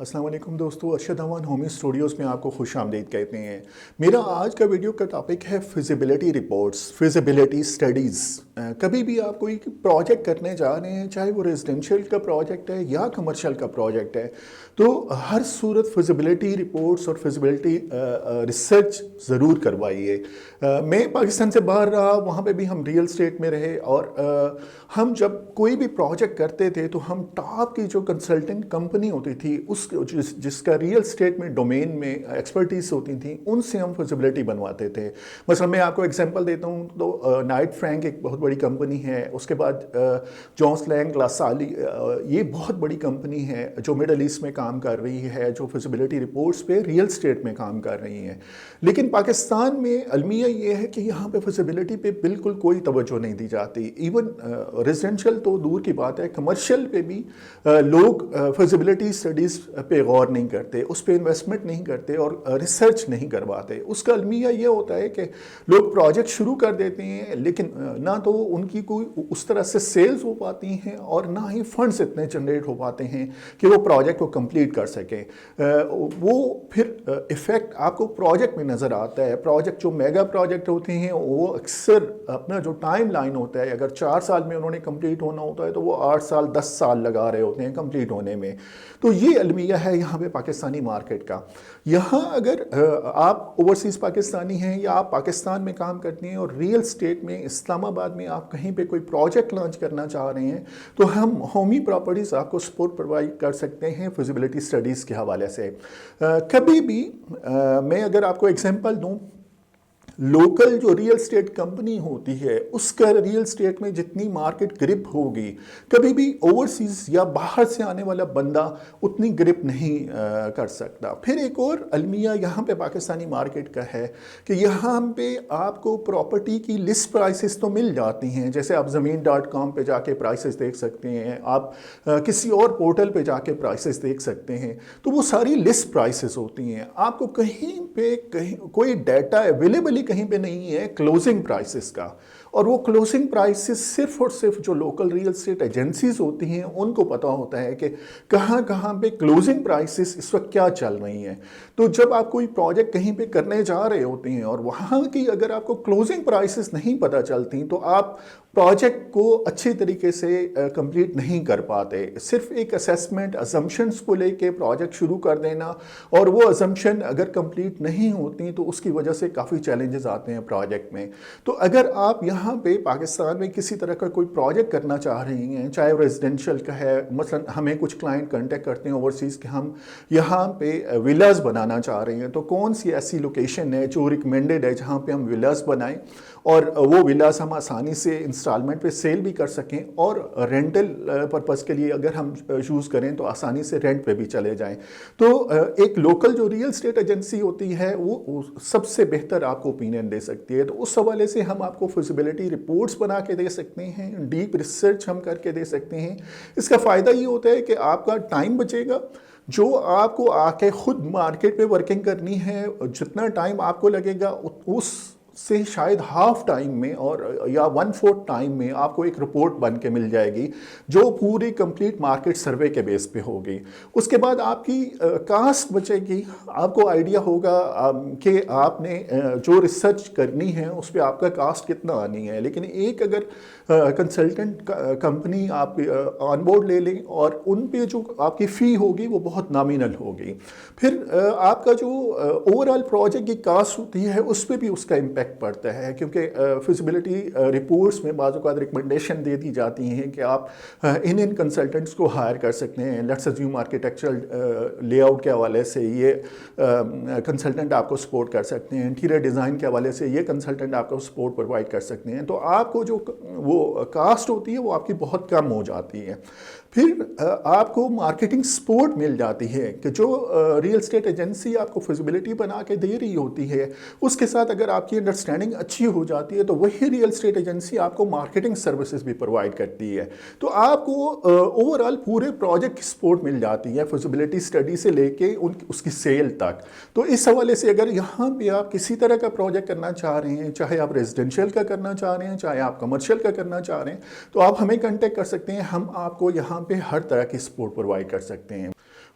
अस्सलाम वालेकुम दोस्तों, अरशद अमान होमी स्टूडियोज़ में आपको खुश आमदीद कहते हैं। मेरा आज का वीडियो का टॉपिक है फिजिबिलिटी रिपोर्ट्स, फिजिबिलिटी स्टडीज़। कभी भी आप कोई प्रोजेक्ट करने जा रहे हैं, चाहे वो रेजिडेंशियल का प्रोजेक्ट है या कमर्शियल का प्रोजेक्ट है, तो हर सूरत फिजिबिलिटी रिपोर्ट्स और फिजिबिलिटी रिसर्च ज़रूर करवाइए। मैं पाकिस्तान से बाहर रहा, वहाँ पे भी हम रियल स्टेट में रहे और हम जब कोई भी प्रोजेक्ट करते थे तो हम टॉप की जो कंसल्टेंट कंपनी होती थी जिसका रियल स्टेट में डोमेन में एक्सपर्टीज होती थी, उनसे हम फिजिबिलिटी बनवाते थे। मतलब मैं आपको एग्जांपल देता हूँ तो नाइट फ्रैंक एक बहुत बड़ी कंपनी है, उसके बाद जॉन्स लैंग लासाली, ये बहुत बड़ी कंपनी है जो मिडल ईस्ट में काम कर रही है, जो फिजिबिलिटी रिपोर्ट्स पे रियल स्टेट में काम कर रही है। लेकिन पाकिस्तान में अलमिया ये है कि यहाँ पे फिजिबिलिटी पे बिल्कुल कोई तवज्जो नहीं दी जाती। इवन रेजिडेंशियल तो दूर की बात है, कमर्शियल पे भी लोग फिजिबिलिटी स्टडीज़ पे गौर नहीं करते, उस पर इन्वेस्टमेंट नहीं करते और रिसर्च नहीं करवाते। उसका अलमिया ये होता है कि लोग प्रोजेक्ट शुरू कर देते हैं, लेकिन ना तो उनकी कोई उस तरह से सेल्स हो पाती हैं और ना ही फंड्स इतने जनरेट हो पाते हैं कि वो प्रोजेक्ट को कंप्लीट कर सकें। वो फिर इफ़ेक्ट आपको प्रोजेक्ट में नज़र आता है। प्रोजेक्ट जो मेगा प्रोजेक्ट होते हैं वो अक्सर अपना जो टाइम लाइन होता है, अगर 4 साल में उन्होंने कंप्लीट होना होता है तो वो 8 साल 10 साल लगा रहे होते हैं कंप्लीट होने में। तो ये अलमिया है यहाँ पे पाकिस्तानी मार्केट का। यहाँ अगर आप ओवरसीज़ पाकिस्तानी हैं या आप पाकिस्तान में काम करती हैं और रियल स्टेट में इस्लामाबाद में आप कहीं पे कोई प्रोजेक्ट लॉन्च करना चाह रहे हैं, तो हम होमी प्रॉपर्टीज़ आपको सपोर्ट प्रोवाइड कर सकते हैं फिजिबिलिटी स्टडीज़ के हवाले से। कभी भी मैं अगर आपको एग्जांपल दूं, लोकल जो रियल स्टेट कंपनी होती है उसका रियल स्टेट में जितनी मार्केट ग्रिप होगी, कभी भी ओवरसीज या बाहर से आने वाला बंदा उतनी ग्रिप नहीं कर सकता। फिर एक और अलमिया यहाँ पे पाकिस्तानी मार्केट का है कि यहाँ पे आपको प्रॉपर्टी की लिस्ट प्राइसेस तो मिल जाती हैं, जैसे आप ज़मीन.com पे जाके प्राइसेस देख सकते हैं, आप किसी और पोर्टल पे जाके प्राइसेस देख सकते हैं, तो वो सारी लिस्ट प्राइसेस होती हैं। आपको कहीं पे कोई डाटा अवेलेबल कहीं पे नहीं है क्लोजिंग प्राइसेस का, और वो क्लोजिंग प्राइसेस सिर्फ और सिर्फ जो लोकल रियल एस्टेट एजेंसीज होती हैं उनको पता होता है कि कहाँ कहाँ पे क्लोजिंग प्राइसेस इस वक्त क्या चल रही हैं। तो जब आप कोई प्रोजेक्ट कहीं पे करने जा रहे होते हैं और वहाँ की अगर आपको क्लोजिंग प्राइसेस नहीं पता चलती तो आप प्रोजेक्ट को अच्छे तरीके से कंप्लीट नहीं कर पाते। सिर्फ एक असेसमेंट अजम्पशंस को लेके प्रोजेक्ट शुरू कर देना और वो अजम्पशन अगर कंप्लीट नहीं होती तो उसकी वजह से काफ़ी चैलेंजेस आते हैं प्रोजेक्ट में। तो अगर आप यहाँ पे पाकिस्तान में किसी तरह का कोई प्रोजेक्ट करना चाह रही हैं, चाहे रेजिडेंशियल का है, मसलन हमें कुछ क्लाइंट कांटेक्ट करते हैं ओवरसीज़ के, हम यहाँ पे विलास बनाना चाह रहे हैं, तो कौन सी ऐसी लोकेशन है जो रिकमेंडेड है जहाँ पे हम विलास बनाएं और वो विलास हम आसानी से इंस्टॉलमेंट पे सेल भी कर सकें और रेंटल पर्पस के लिए अगर हम यूज़ करें तो आसानी से रेंट पे भी चले जाएं। तो एक लोकल जो रियल स्टेट एजेंसी होती है वो सबसे बेहतर आपको ओपिनियन दे सकती है। तो उस हवाले से हम आपको फिजिबिलिटी रिपोर्ट्स बना के दे सकते हैं, डीप रिसर्च हम करके दे सकते हैं। इसका फ़ायदा ये होता है कि आपका टाइम बचेगा, जो आपको आके खुद मार्केट पे वर्किंग करनी है, जितना टाइम आपको लगेगा उस से शायद हाफ टाइम में और या 1/4 टाइम में आपको एक रिपोर्ट बन के मिल जाएगी जो पूरी कंप्लीट मार्केट सर्वे के बेस पे होगी। उसके बाद आपकी कास्ट बचेगी, आपको आइडिया होगा कि आपने जो रिसर्च करनी है उस पर आपका कास्ट कितना आनी है। लेकिन एक अगर कंसल्टेंट कंपनी आप ऑन बोर्ड ले लें और उन पे जो आपकी फ़ी होगी वो बहुत नॉमिनल होगी, फिर आपका जो ओवरऑल प्रोजेक्ट की कास्ट होती है उस पर भी उसका इम्पैक्ट पड़ता है, क्योंकि फिजिबिलिटी रिपोर्ट्स में बाज़ औक़ात रिकमेंडेशन दे दी जाती हैं कि आप इन कंसल्टेंट्स को हायर कर सकते हैं। लेट्स अज्यूम आर्किटेक्चरल लेआउट के हवाले से ये कंसल्टेंट आपको सपोर्ट कर सकते हैं, इंटीरियर डिज़ाइन के हवाले से ये कंसल्टेंट आपको सपोर्ट प्रोवाइड कर सकते हैं। तो आपको जो वो कास्ट होती है वो आपकी बहुत कम हो जाती है। फिर आपको मार्केटिंग सपोर्ट मिल जाती है कि जो रियल स्टेट एजेंसी आपको फिजिबिलिटी बना के दे रही होती है उसके साथ अगर आपकी अंडरस्टैंडिंग अच्छी हो जाती है तो वही रियल स्टेट एजेंसी आपको मार्केटिंग सर्विसेज भी प्रोवाइड करती है। तो आपको ओवरऑल पूरे प्रोजेक्ट की सपोर्ट मिल जाती है फिजिबिलिटी स्टडी से लेके उसकी सेल तक। तो इस हवाले से अगर यहाँ पे आप किसी तरह का प्रोजेक्ट करना चाह रहे हैं, चाहे आप रेजिडेंशियल का करना चाह रहे हैं, चाहे आप कमर्शियल का करना चाह रहे हैं, तो आप हमें कॉन्टेक्ट कर सकते हैं। हम आपको यहाँ पे हर तरह की सपोर्ट प्रोवाइड कर सकते हैं।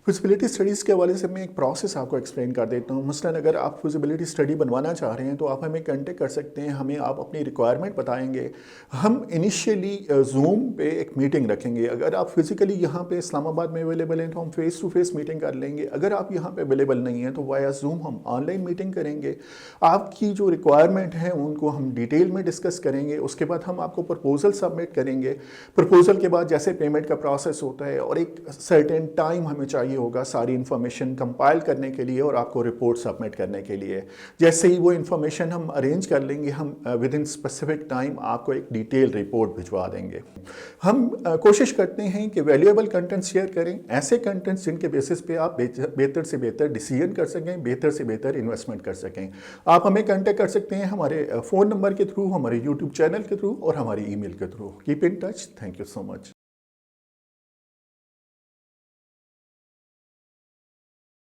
फिजिबिलिटी स्टडीज़ के हवाले से मैं एक प्रोसेस आपको एक्सप्लेन कर देता हूँ। मसलन अगर आप फिजिबिलिटी स्टडी बनवाना चाह रहे हैं तो आप हमें कांटेक्ट कर सकते हैं, हमें आप अपनी रिक्वायरमेंट बताएंगे। हम इनिशियली ज़ूम पे एक मीटिंग रखेंगे। अगर आप फिज़िकली यहाँ पे इस्लामाबाद में अवेलेबल हैं तो हम फ़ेस टू फेस मीटिंग कर लेंगे। अगर आप यहाँ पे अवेलेबल नहीं हैं तो वाया ज़ूम हम ऑनलाइन मीटिंग करेंगे। आपकी जो रिक्वायरमेंट है उनको हम डिटेल में डिस्कस करेंगे। उसके बाद हम आपको प्रपोज़ल सबमिट करेंगे। प्रपोज़ल के बाद जैसे पेमेंट का प्रोसेस होता है और एक सर्टेन टाइम हमें चाहिए होगा सारी इन्फॉर्मेशन कंपाइल करने के लिए और आपको रिपोर्ट सबमिट करने के लिए। जैसे ही वो इन्फॉर्मेशन हम अरेंज कर लेंगे, हम विद इन स्पेसिफिक टाइम आपको एक डिटेल रिपोर्ट भिजवा देंगे। हम कोशिश करते हैं कि वैल्यूएबल कंटेंट शेयर करें, ऐसे कंटेंट्स जिनके बेसिस पे आप बेहतर से बेहतर डिसीजन कर सकें, बेहतर से बेहतर इन्वेस्टमेंट कर सकें। आप हमें कांटेक्ट कर सकते हैं हमारे फ़ोन नंबर के थ्रू, हमारे यूट्यूब चैनल के थ्रू और हमारी ईमेल के through. Keep in touch. Thank you so much.